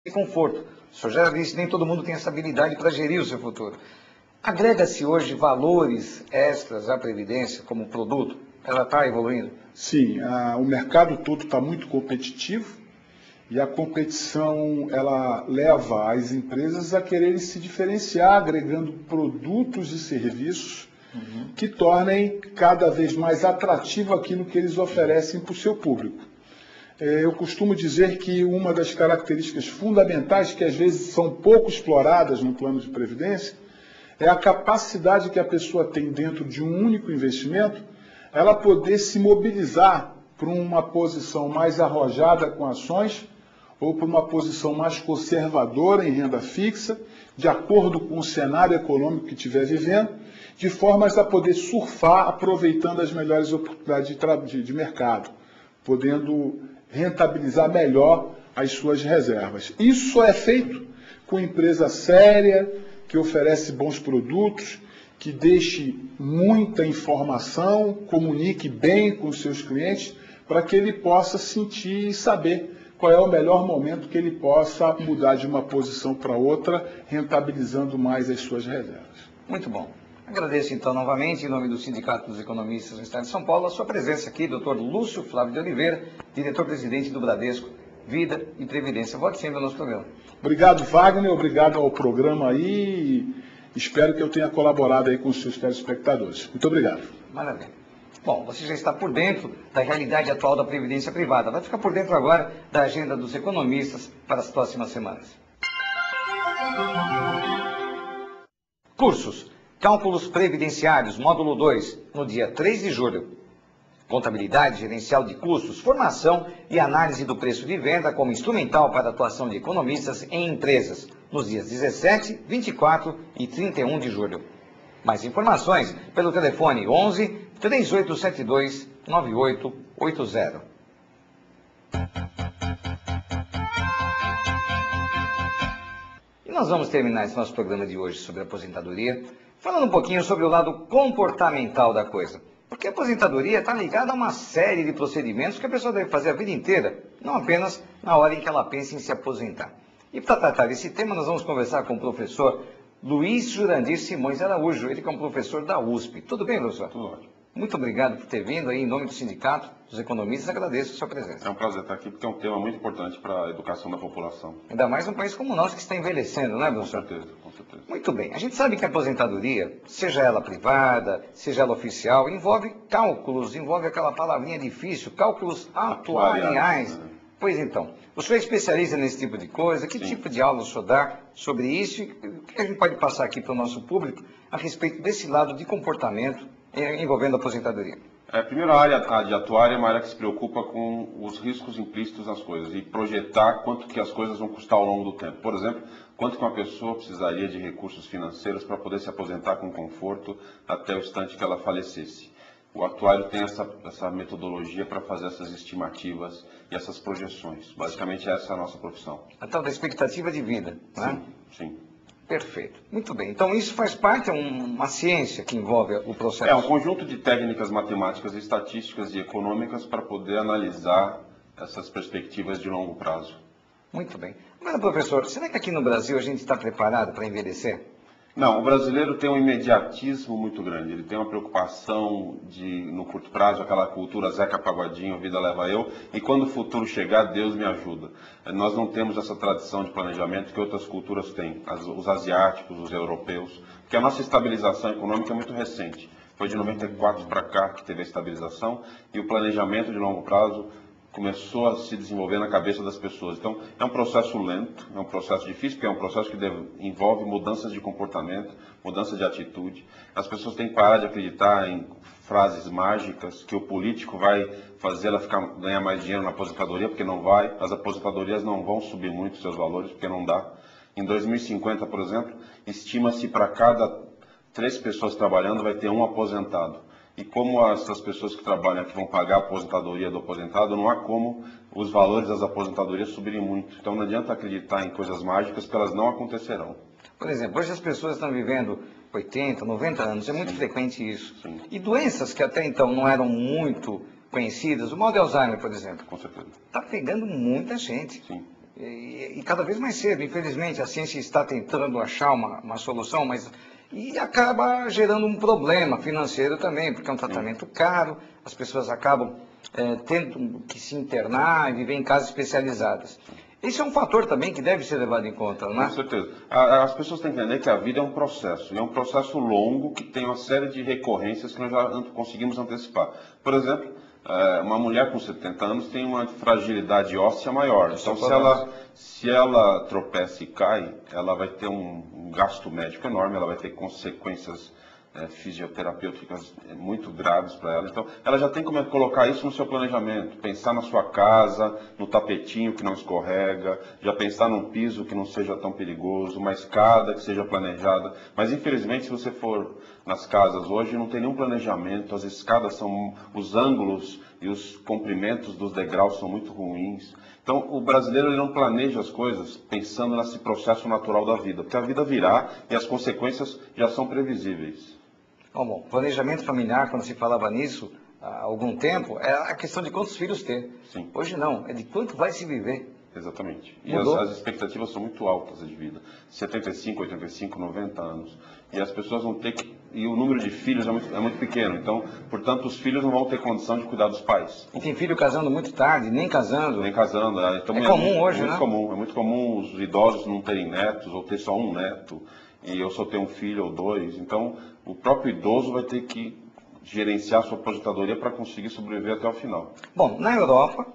e conforto. O senhor já disse, nem todo mundo tem essa habilidade para gerir o seu futuro. Agrega-se hoje valores extras à Previdência como produto? Ela está evoluindo? Sim, o mercado todo está muito competitivo e a competição ela leva as empresas a quererem se diferenciar, agregando produtos e serviços que tornem cada vez mais atrativo aquilo que eles oferecem para o seu público. Eu costumo dizer que uma das características fundamentais, que às vezes são pouco exploradas no plano de previdência, é a capacidade que a pessoa tem dentro de um único investimento, ela poder se mobilizar para uma posição mais arrojada com ações ou para uma posição mais conservadora em renda fixa, de acordo com o cenário econômico que estiver vivendo, de formas a poder surfar aproveitando as melhores oportunidades de mercado, podendo rentabilizar melhor as suas reservas. Isso só é feito com empresa séria, que oferece bons produtos, que deixe muita informação, comunique bem com os seus clientes, para que ele possa sentir e saber qual é o melhor momento que ele possa mudar de uma posição para outra, rentabilizando mais as suas reservas. Muito bom. Agradeço, então, novamente, em nome do Sindicato dos Economistas do Estado de São Paulo, a sua presença aqui, doutor Lúcio Flávio de Oliveira, diretor-presidente do Bradesco Vida e Previdência. Volte sempre ao nosso programa. Obrigado, Wagner, obrigado ao programa aí, espero que eu tenha colaborado aí com os seus telespectadores. Muito obrigado. Maravilha. Bom, você já está por dentro da realidade atual da Previdência Privada. Vai ficar por dentro agora da agenda dos economistas para as próximas semanas. Cursos. Cálculos Previdenciários, módulo 2, no dia 3 de julho. Contabilidade gerencial de custos, formação e análise do preço de venda como instrumental para a atuação de economistas em empresas, nos dias 17, 24 e 31 de julho. Mais informações pelo telefone 11 3872 9880. E nós vamos terminar esse nosso programa de hoje sobre aposentadoria, falando um pouquinho sobre o lado comportamental da coisa. Porque a aposentadoria está ligada a uma série de procedimentos que a pessoa deve fazer a vida inteira, não apenas na hora em que ela pensa em se aposentar. E para tratar desse tema, nós vamos conversar com o professor Luiz Jurandir Simões Araújo, ele que é um professor da USP. Tudo bem, professor? Tudo ótimo. Muito obrigado por ter vindo aí em nome do Sindicato dos Economistas, agradeço a sua presença. É um prazer estar aqui porque é um tema muito importante para a educação da população. Ainda mais num país como o nosso que está envelhecendo, não é, professor? Com certeza, com certeza. Muito bem. A gente sabe que a aposentadoria, seja ela privada, seja ela oficial, envolve cálculos, envolve aquela palavrinha difícil, cálculos atuariais. Né? Pois então, o senhor é especialista nesse tipo de coisa, que tipo de aula o senhor dá sobre isso e o que a gente pode passar aqui para o nosso público a respeito desse lado de comportamento envolvendo a aposentadoria? Primeiro, a área de atuária é uma área que se preocupa com os riscos implícitos nas coisas e projetar quanto que as coisas vão custar ao longo do tempo. Por exemplo, quanto que uma pessoa precisaria de recursos financeiros para poder se aposentar com conforto até o instante que ela falecesse. O atuário tem essa metodologia para fazer essas estimativas e essas projeções. Basicamente, essa é a nossa profissão. A tal da expectativa de vida, né? Sim. Perfeito. Muito bem. Então, isso faz parte, é uma ciência que envolve o processo. É um conjunto de técnicas matemáticas, estatísticas e econômicas para poder analisar essas perspectivas de longo prazo. Muito bem. Agora, professor, será que aqui no Brasil a gente está preparado para envelhecer? Não, o brasileiro tem um imediatismo muito grande. Ele tem uma preocupação no curto prazo, aquela cultura Zeca Pagodinho, vida leva eu, e quando o futuro chegar, Deus me ajuda. Nós não temos essa tradição de planejamento que outras culturas têm, os asiáticos, os europeus, porque a nossa estabilização econômica é muito recente. Foi de 94 para cá que teve a estabilização e o planejamento de longo prazo começou a se desenvolver na cabeça das pessoas. Então, é um processo lento, é um processo difícil, porque é um processo que envolve mudanças de comportamento, mudança de atitude. As pessoas têm que parar de acreditar em frases mágicas, que o político vai fazer ela ganhar mais dinheiro na aposentadoria, porque não vai. As aposentadorias não vão subir muito seus valores, porque não dá. Em 2050, por exemplo, estima-se para cada 3 pessoas trabalhando, vai ter um aposentado. E como essas pessoas que trabalham aqui vão pagar a aposentadoria do aposentado, não há como os valores das aposentadorias subirem muito. Então não adianta acreditar em coisas mágicas, que elas não acontecerão. Por exemplo, hoje as pessoas estão vivendo 80, 90 anos, é muito frequente isso. Sim. E doenças que até então não eram muito conhecidas, o mal de Alzheimer, por exemplo. Com certeza. Está pegando muita gente. Sim. e cada vez mais cedo. Infelizmente, a ciência está tentando achar uma solução, mas e acaba gerando um problema financeiro também, porque é um tratamento caro, as pessoas acabam tendo que se internar e viver em casas especializadas. Esse é um fator também que deve ser levado em conta, não é? Com certeza. As pessoas têm que entender que a vida é um processo, e é um processo longo que tem uma série de recorrências que nós já conseguimos antecipar. Por exemplo, uma mulher com 70 anos tem uma fragilidade óssea maior. Então, se ela tropeça e cai, ela vai ter um gasto médico enorme, ela vai ter consequências fisioterapêuticas muito graves para ela. Então, ela já tem como colocar isso no seu planejamento, pensar na sua casa, no tapetinho que não escorrega, já pensar num piso que não seja tão perigoso, uma escada que seja planejada. Mas, infelizmente, se você for nas casas hoje, não tem nenhum planejamento, as escadas são, os ângulos e os comprimentos dos degraus são muito ruins. Então, o brasileiro ele não planeja as coisas pensando nesse processo natural da vida, porque a vida virá e as consequências já são previsíveis. Bom, planejamento familiar, quando se falava nisso há algum tempo, é a questão de quantos filhos ter. Sim. Hoje não, é de quanto vai se viver. Exatamente. E Mudou. as expectativas são muito altas de vida. 75, 85, 90 anos. E as pessoas vão ter que... E o número de filhos é muito pequeno. Então, portanto, os filhos não vão ter condição de cuidar dos pais. E tem filho casando muito tarde, nem casando. Nem casando. Então, é comum hoje, muito né? Comum. É muito comum os idosos não terem netos ou ter só um neto. E eu só tenho um filho ou dois. Então, o próprio idoso vai ter que gerenciar sua aposentadoria para conseguir sobreviver até o final. Bom, na Europa,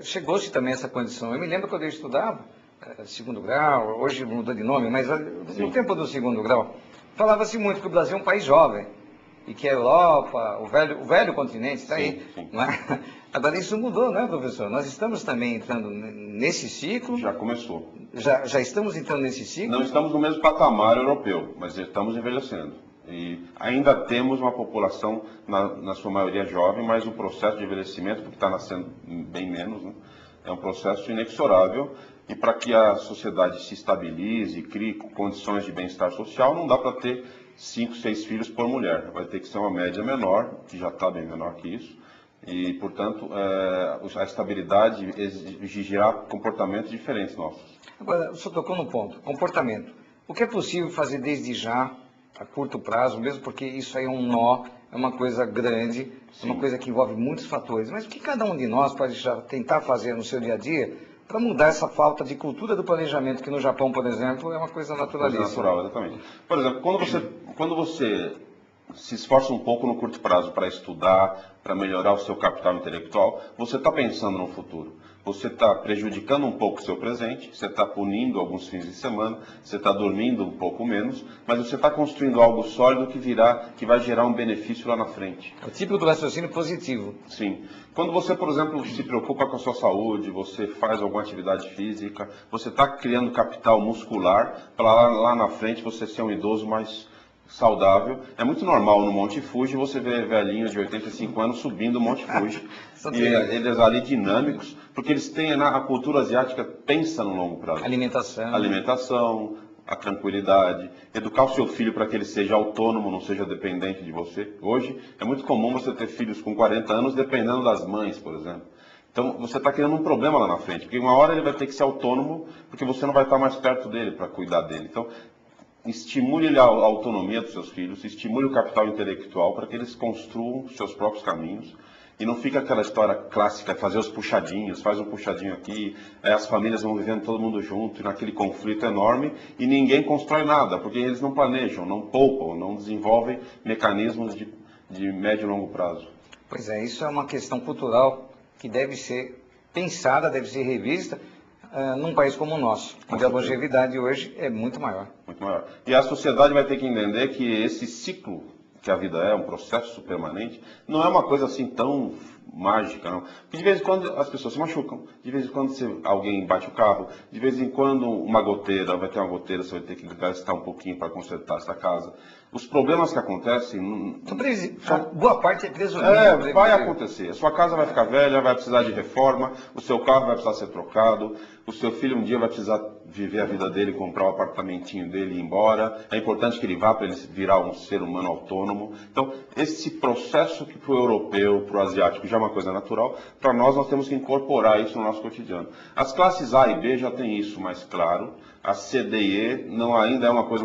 chegou-se também a essa condição. Eu me lembro quando eu estudava, segundo grau, hoje mudou de nome, mas no tempo do segundo grau, falava-se muito que o Brasil é um país jovem, e que a Europa, o velho continente, está aí. Sim. Não é? Agora isso mudou, não é, professor? Nós estamos também entrando nesse ciclo. Já começou. Já estamos entrando nesse ciclo? Não estamos no mesmo patamar europeu, mas estamos envelhecendo. E ainda temos uma população, na sua maioria jovem, mas o processo de envelhecimento, porque está nascendo bem menos, né, é um processo inexorável. E para que a sociedade se estabilize, crie condições de bem-estar social, não dá para ter 5, 6 filhos por mulher. Vai ter que ser uma média menor, que já está bem menor que isso. E, portanto, a estabilidade exigirá comportamentos diferentes nossos. Agora, o senhor tocou no ponto, comportamento. O que é possível fazer desde já, a curto prazo, mesmo porque isso aí é um nó, é uma coisa grande, é uma coisa que envolve muitos fatores. Mas o que cada um de nós pode já tentar fazer no seu dia a dia para mudar essa falta de cultura do planejamento, que no Japão, por exemplo, é uma coisa naturalíssima? Coisa natural, exatamente. Por exemplo, quando você se esforça um pouco no curto prazo para estudar, para melhorar o seu capital intelectual, você está pensando no futuro. Você está prejudicando um pouco o seu presente, você está punindo alguns fins de semana, você está dormindo um pouco menos, mas você está construindo algo sólido que vai gerar um benefício lá na frente. O tipo do raciocínio positivo. Sim. Quando você, por exemplo, se preocupa com a sua saúde, você faz alguma atividade física, você está criando capital muscular para lá na frente você ser um idoso mais saudável. É muito normal no Monte Fuji você ver velhinhos de 85 anos subindo o Monte Fuji. E eles ali dinâmicos, porque eles têm, a cultura asiática pensa no longo prazo. Alimentação, a tranquilidade, educar o seu filho para que ele seja autônomo, não seja dependente de você. Hoje é muito comum você ter filhos com 40 anos dependendo das mães, por exemplo. Então você está criando um problema lá na frente, porque uma hora ele vai ter que ser autônomo, porque você não vai estar mais perto dele para cuidar dele. Então, estimule a autonomia dos seus filhos, estimule o capital intelectual para que eles construam seus próprios caminhos e não fica aquela história clássica, fazer os puxadinhos, faz um puxadinho aqui, as famílias vão vivendo todo mundo junto, naquele conflito enorme e ninguém constrói nada, porque eles não planejam, não poupam, não desenvolvem mecanismos de médio e longo prazo. Pois é, isso é uma questão cultural que deve ser pensada, deve ser revista, num país como o nosso, onde a longevidade hoje é muito maior. Muito maior. E a sociedade vai ter que entender que esse ciclo que a vida é, um processo permanente, não é uma coisa assim tão mágica, não. Porque de vez em quando as pessoas se machucam, de vez em quando alguém bate o carro, de vez em quando uma goteira, vai ter uma goteira, você vai ter que gastar um pouquinho para consertar essa casa. Os problemas que acontecem... boa parte é presumido. Vai acontecer. A sua casa vai ficar velha, vai precisar de reforma, o seu carro vai precisar ser trocado, o seu filho um dia vai precisar viver a vida dele, comprar o apartamentinho dele e ir embora. É importante que ele vá para ele virar um ser humano autônomo. Então, esse processo que para o europeu, para o asiático já é uma coisa natural, para nós temos que incorporar isso no nosso cotidiano. As classes A e B já têm isso mais claro. A C, D e E não ainda é uma coisa